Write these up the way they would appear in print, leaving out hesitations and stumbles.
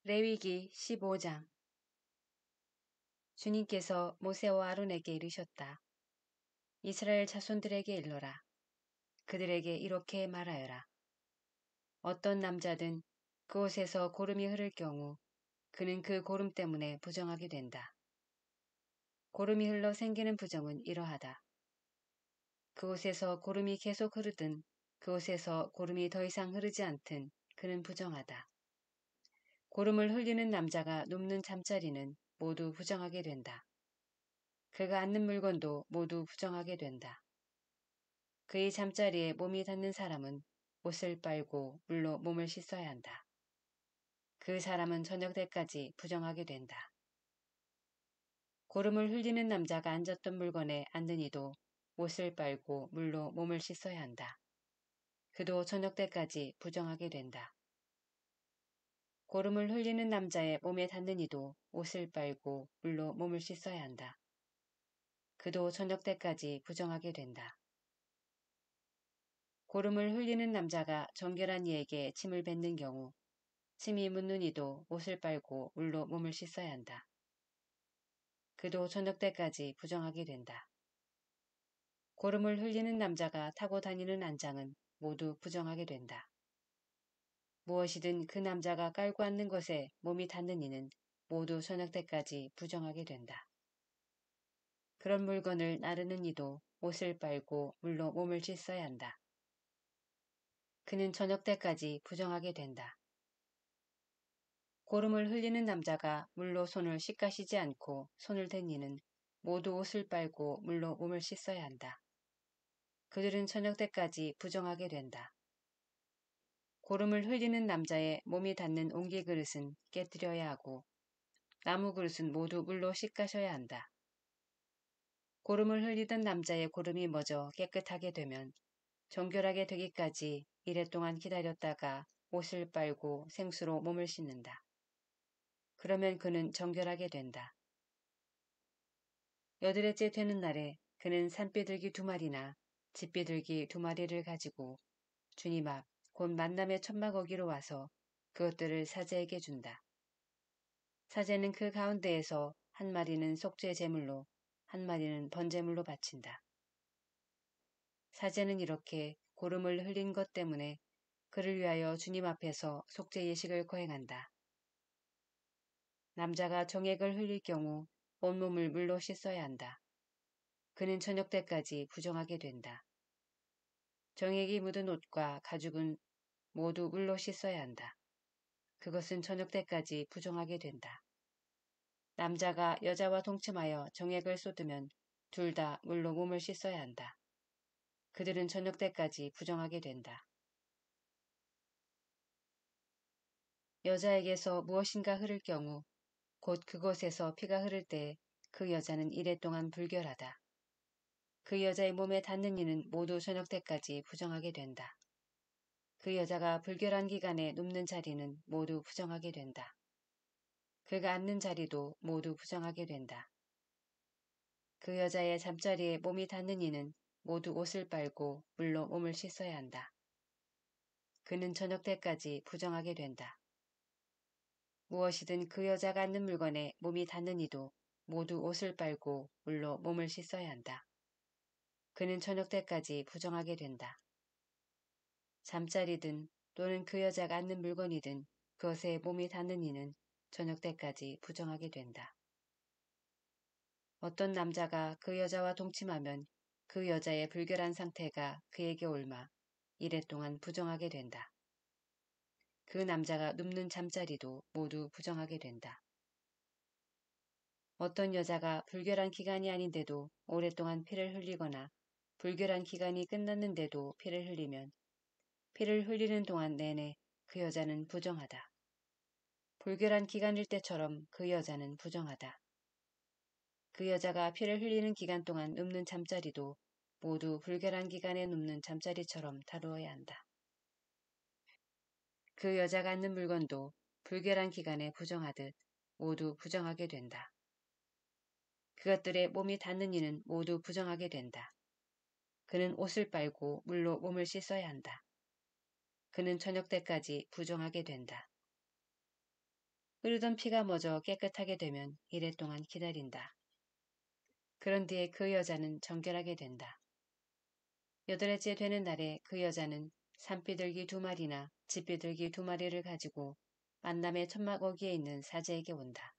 레위기 15장. 주님께서 모세와 아론에게 이르셨다. 이스라엘 자손들에게 일러라. 그들에게 이렇게 말하여라. 어떤 남자든 그곳에서 고름이 흐를 경우 그는 그 고름 때문에 부정하게 된다. 고름이 흘러 생기는 부정은 이러하다. 그곳에서 고름이 계속 흐르든 그곳에서 고름이 더 이상 흐르지 않든 그는 부정하다. 고름을 흘리는 남자가 눕는 잠자리는 모두 부정하게 된다. 그가 앉는 물건도 모두 부정하게 된다. 그의 잠자리에 몸이 닿는 사람은 옷을 빨고 물로 몸을 씻어야 한다. 그 사람은 저녁 때까지 부정하게 된다. 고름을 흘리는 남자가 앉았던 물건에 앉는 이도 옷을 빨고 물로 몸을 씻어야 한다. 그도 저녁 때까지 부정하게 된다. 고름을 흘리는 남자의 몸에 닿는 이도 옷을 빨고 물로 몸을 씻어야 한다. 그도 저녁 때까지 부정하게 된다. 고름을 흘리는 남자가 정결한 이에게 침을 뱉는 경우 침이 묻는 이도 옷을 빨고 물로 몸을 씻어야 한다. 그도 저녁 때까지 부정하게 된다. 고름을 흘리는 남자가 타고 다니는 안장은 모두 부정하게 된다. 무엇이든 그 남자가 깔고 앉는 것에 몸이 닿는 이는 모두 저녁 때까지 부정하게 된다. 그런 물건을 나르는 이도 옷을 빨고 물로 몸을 씻어야 한다. 그는 저녁 때까지 부정하게 된다. 고름을 흘리는 남자가 물로 손을 씻가시지 않고 손을 댄 이는 모두 옷을 빨고 물로 몸을 씻어야 한다. 그들은 저녁 때까지 부정하게 된다. 고름을 흘리는 남자의 몸이 닿는 옹기 그릇은 깨뜨려야 하고 나무 그릇은 모두 물로 씻가셔야 한다. 고름을 흘리던 남자의 고름이 멎어 깨끗하게 되면 정결하게 되기까지 이래 동안 기다렸다가 옷을 빨고 생수로 몸을 씻는다. 그러면 그는 정결하게 된다. 여드레째 되는 날에 그는 산비둘기 2마리나 집비둘기 2마리를 가지고 주님 앞 곧 만남의 천막 어기로 와서 그것들을 사제에게 준다. 사제는 그 가운데에서 1마리는 속죄 제물로 1마리는 번제물로 바친다. 사제는 이렇게 고름을 흘린 것 때문에 그를 위하여 주님 앞에서 속죄 예식을 거행한다. 남자가 정액을 흘릴 경우 온몸을 물로 씻어야 한다. 그는 저녁 때까지 부정하게 된다. 정액이 묻은 옷과 가죽은 모두 물로 씻어야 한다. 그것은 저녁 때까지 부정하게 된다. 남자가 여자와 동침하여 정액을 쏟으면 둘 다 물로 몸을 씻어야 한다. 그들은 저녁 때까지 부정하게 된다. 여자에게서 무엇인가 흐를 경우 곧 그곳에서 피가 흐를 때 그 여자는 이래 동안 불결하다. 그 여자의 몸에 닿는 이는 모두 저녁 때까지 부정하게 된다. 그 여자가 불결한 기간에 눕는 자리는 모두 부정하게 된다. 그가 앉는 자리도 모두 부정하게 된다. 그 여자의 잠자리에 몸이 닿는 이는 모두 옷을 빨고 물로 몸을 씻어야 한다. 그는 저녁 때까지 부정하게 된다. 무엇이든 그 여자가 앉는 물건에 몸이 닿는 이도 모두 옷을 빨고 물로 몸을 씻어야 한다. 그는 저녁 때까지 부정하게 된다. 잠자리든 또는 그 여자가 앉는 물건이든 그것에 몸이 닿는 이는 저녁 때까지 부정하게 된다. 어떤 남자가 그 여자와 동침하면 그 여자의 불결한 상태가 그에게 옮아 이래 동안 부정하게 된다. 그 남자가 눕는 잠자리도 모두 부정하게 된다. 어떤 여자가 불결한 기간이 아닌데도 오랫동안 피를 흘리거나 불결한 기간이 끝났는데도 피를 흘리면 피를 흘리는 동안 내내 그 여자는 부정하다. 불결한 기간일 때처럼 그 여자는 부정하다. 그 여자가 피를 흘리는 기간 동안 눕는 잠자리도 모두 불결한 기간에 눕는 잠자리처럼 다루어야 한다. 그 여자가 앉는 물건도 불결한 기간에 부정하듯 모두 부정하게 된다. 그것들의 몸이 닿는 이는 모두 부정하게 된다. 그는 옷을 빨고 물로 몸을 씻어야 한다. 그는 저녁 때까지 부정하게 된다. 흐르던 피가 멎어 깨끗하게 되면 이래 동안 기다린다. 그런 뒤에 그 여자는 정결하게 된다. 8일째 되는 날에 그 여자는 산비둘기 2마리나 집비둘기 2마리를 가지고 만남의 천막 어귀에 있는 사제에게 온다.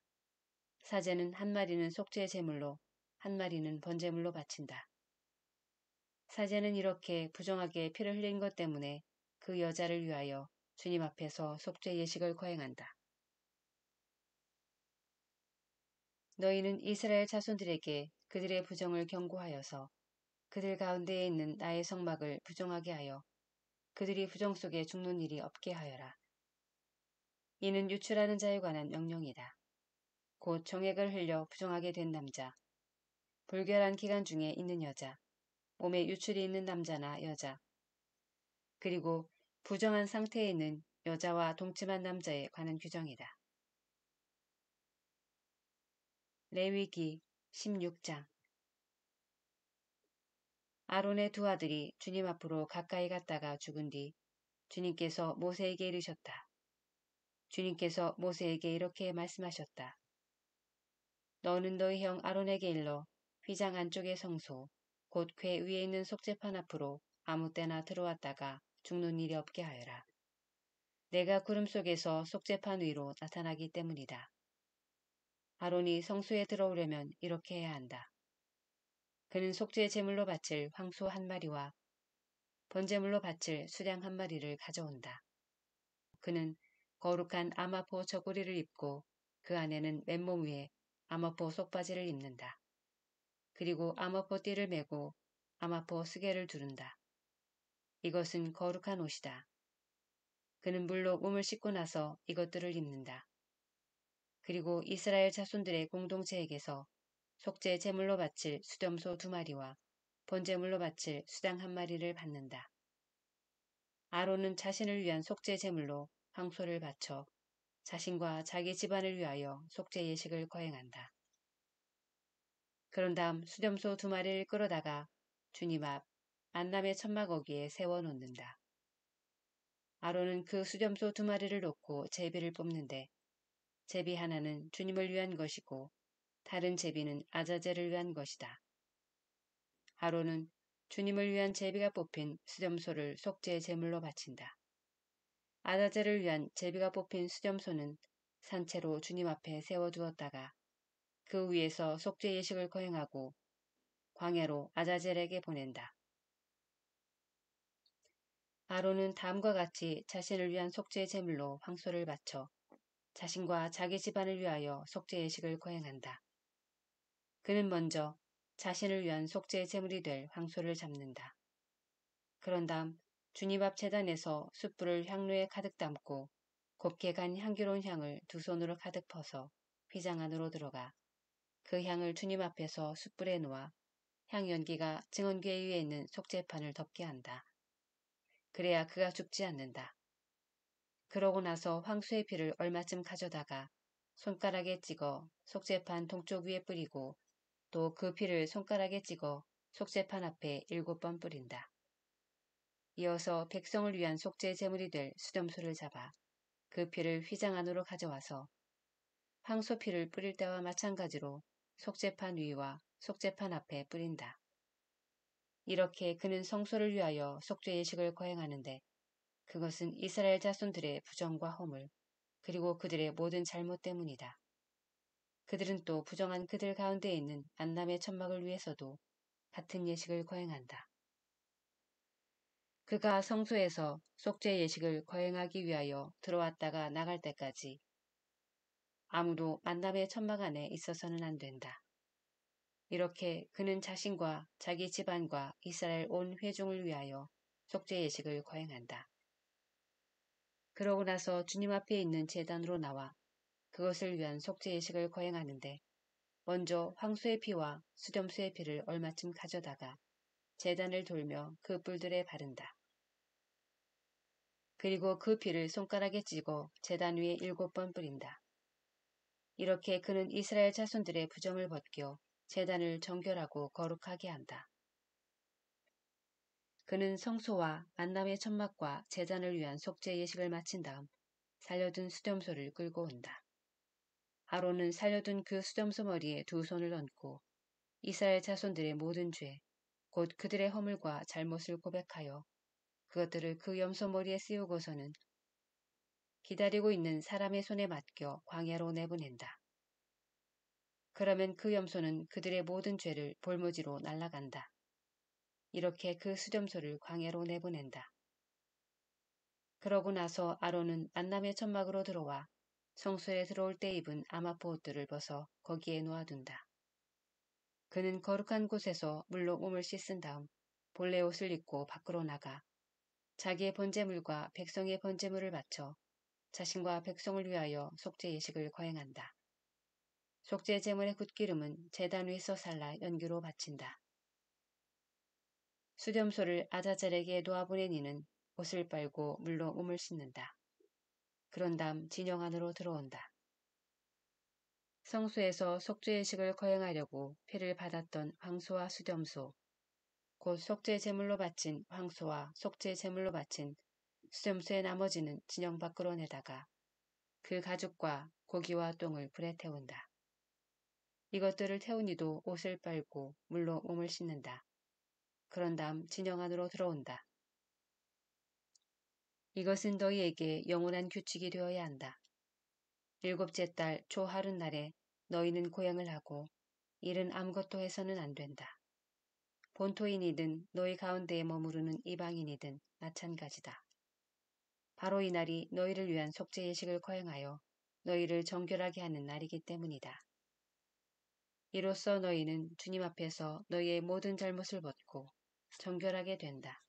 사제는 1마리는 속죄의 제물로 1마리는 번제물로 바친다. 사제는 이렇게 부정하게 피를 흘린 것 때문에 그 여자를 위하여 주님 앞에서 속죄 예식을 거행한다. 너희는 이스라엘 자손들에게 그들의 부정을 경고하여서 그들 가운데에 있는 나의 성막을 부정하게 하여 그들이 부정 속에 죽는 일이 없게 하여라. 이는 유출하는 자에 관한 명령이다. 곧 정액을 흘려 부정하게 된 남자, 불결한 기간 중에 있는 여자, 몸에 유출이 있는 남자나 여자, 그리고 부정한 상태에 있는 여자와 동침한 남자에 관한 규정이다. 레위기 16장. 아론의 2 아들이 주님 앞으로 가까이 갔다가 죽은 뒤 주님께서 모세에게 이르셨다. 주님께서 모세에게 이렇게 말씀하셨다. 너는 너희 형 아론에게 일러 휘장 안쪽의 성소, 곧 궤 위에 있는 속죄판 앞으로 아무 때나 들어왔다가 죽는 일이 없게 하여라. 내가 구름 속에서 속죄판 위로 나타나기 때문이다. 아론이 성소에 들어오려면 이렇게 해야 한다. 그는 속죄 제물로 바칠 황소 1마리와 번제물로 바칠 수량 1마리를 가져온다. 그는 거룩한 아마포 저고리를 입고 그 안에는 맨몸 위에 아마포 속바지를 입는다. 그리고 아마포 띠를 메고 아마포 쓰개를 두른다. 이것은 거룩한 옷이다. 그는 물로 몸을 씻고 나서 이것들을 입는다. 그리고 이스라엘 자손들의 공동체에게서 속죄 제물로 바칠 수염소 2마리와 번제물로 바칠 수당 1마리를 받는다. 아론은 자신을 위한 속죄 제물로 황소를 바쳐 자신과 자기 집안을 위하여 속죄 예식을 거행한다. 그런 다음 수염소 2마리를 끌어다가 주님 앞 만남의 천막 어귀에 세워놓는다. 아론은 그 수염소 2마리를 놓고 제비를 뽑는데 제비 하나는 주님을 위한 것이고 다른 제비는 아자젤을 위한 것이다. 아론은 주님을 위한 제비가 뽑힌 수염소를 속죄의 제물로 바친다. 아자젤을 위한 제비가 뽑힌 수염소는 산채로 주님 앞에 세워두었다가 그 위에서 속죄 예식을 거행하고 광야로 아자젤에게 보낸다. 아론은 다음과 같이 자신을 위한 속죄 제물로 황소를 바쳐 자신과 자기 집안을 위하여 속죄 예식을 거행한다. 그는 먼저 자신을 위한 속죄 제물이 될 황소를 잡는다. 그런 다음 주님 앞 제단에서 숯불을 향로에 가득 담고 곱게 간 향기로운 향을 2 손으로 가득 퍼서 휘장 안으로 들어가 그 향을 주님 앞에서 숯불에 놓아 향 연기가 증언궤 위에 있는 속죄판을 덮게 한다. 그래야 그가 죽지 않는다. 그러고 나서 황소의 피를 얼마쯤 가져다가 손가락에 찍어 속죄판 동쪽 위에 뿌리고 또 그 피를 손가락에 찍어 속죄판 앞에 7번 뿌린다. 이어서 백성을 위한 속죄 제물이 될 수염소를 잡아 그 피를 휘장 안으로 가져와서 황소 피를 뿌릴 때와 마찬가지로 속죄판 위와 속죄판 앞에 뿌린다. 이렇게 그는 성소를 위하여 속죄 예식을 거행하는데 그것은 이스라엘 자손들의 부정과 허물 그리고 그들의 모든 잘못 때문이다. 그들은 또 부정한 그들 가운데 있는 만남의 천막을 위해서도 같은 예식을 거행한다. 그가 성소에서 속죄 예식을 거행하기 위하여 들어왔다가 나갈 때까지 아무도 만남의 천막 안에 있어서는 안 된다. 이렇게 그는 자신과 자기 집안과 이스라엘 온 회중을 위하여 속죄 예식을 거행한다. 그러고 나서 주님 앞에 있는 제단으로 나와 그것을 위한 속죄 예식을 거행하는데 먼저 황소의 피와 수염소의 피를 얼마쯤 가져다가 제단을 돌며 그 뿔들에 바른다. 그리고 그 피를 손가락에 찍어 제단 위에 7번 뿌린다. 이렇게 그는 이스라엘 자손들의 부정을 벗겨 제단을 정결하고 거룩하게 한다. 그는 성소와 만남의 천막과 제단을 위한 속죄 예식을 마친 다음 살려둔 수염소를 끌고 온다. 아론은 살려둔 그 수점소 머리에 두 손을 얹고 이스라엘 자손들의 모든 죄, 곧 그들의 허물과 잘못을 고백하여 그것들을 그 염소 머리에 씌우고서는 기다리고 있는 사람의 손에 맡겨 광야로 내보낸다. 그러면 그 염소는 그들의 모든 죄를 볼모지로 날아간다. 이렇게 그 수점소를 광야로 내보낸다. 그러고 나서 아론은 만남의 천막으로 들어와 성소에 들어올 때 입은 아마포 옷들을 벗어 거기에 놓아둔다. 그는 거룩한 곳에서 물로 몸을 씻은 다음 본래 옷을 입고 밖으로 나가 자기의 번제물과 백성의 번제물을 바쳐 자신과 백성을 위하여 속죄 예식을 거행한다. 속죄 제물의 굿기름은 제단 위에서 살라 연기로 바친다. 수렴소를 아자잘에게 놓아보낸 이는 옷을 빨고 물로 몸을 씻는다. 그런 다음 진영 안으로 들어온다. 성소에서 속죄 예식을 거행하려고 피를 받았던 황소와 수렴소, 곧 속죄 제물로 바친 황소와 속죄 제물로 바친 수렴소의 나머지는 진영 밖으로 내다가 그 가죽과 고기와 똥을 불에 태운다. 이것들을 태운 이도 옷을 빨고 물로 몸을 씻는다. 그런 다음 진영 안으로 들어온다. 이것은 너희에게 영원한 규칙이 되어야 한다. 일곱째 달 초하룻날에 너희는 고행을 하고 일은 아무것도 해서는 안 된다. 본토인이든 너희 가운데에 머무르는 이방인이든 마찬가지다. 바로 이 날이 너희를 위한 속죄 예식을 거행하여 너희를 정결하게 하는 날이기 때문이다. 이로써 너희는 주님 앞에서 너희의 모든 잘못을 벗고 정결하게 된다.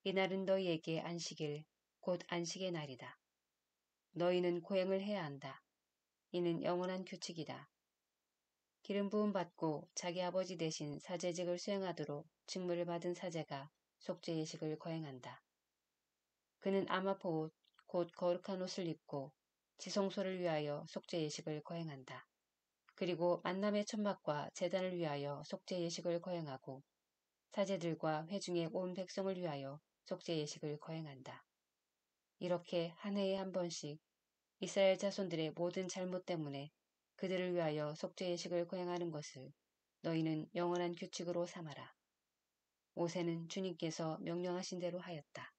이날은 너희에게 안식일, 곧 안식의 날이다. 너희는 고행을 해야 한다. 이는 영원한 규칙이다. 기름 부음 받고 자기 아버지 대신 사제직을 수행하도록 직무를 받은 사제가 속죄 예식을 거행한다. 그는 아마포 옷, 곧 거룩한 옷을 입고 지성소를 위하여 속죄 예식을 거행한다. 그리고 만남의 천막과 제단을 위하여 속죄 예식을 거행하고 사제들과 회중의 온 백성을 위하여 속죄 예식을 거행한다. 이렇게 한 해에 한 번씩 이스라엘 자손들의 모든 잘못 때문에 그들을 위하여 속죄 예식을 거행하는 것을 너희는 영원한 규칙으로 삼아라. 모세는 주님께서 명령하신 대로 하였다.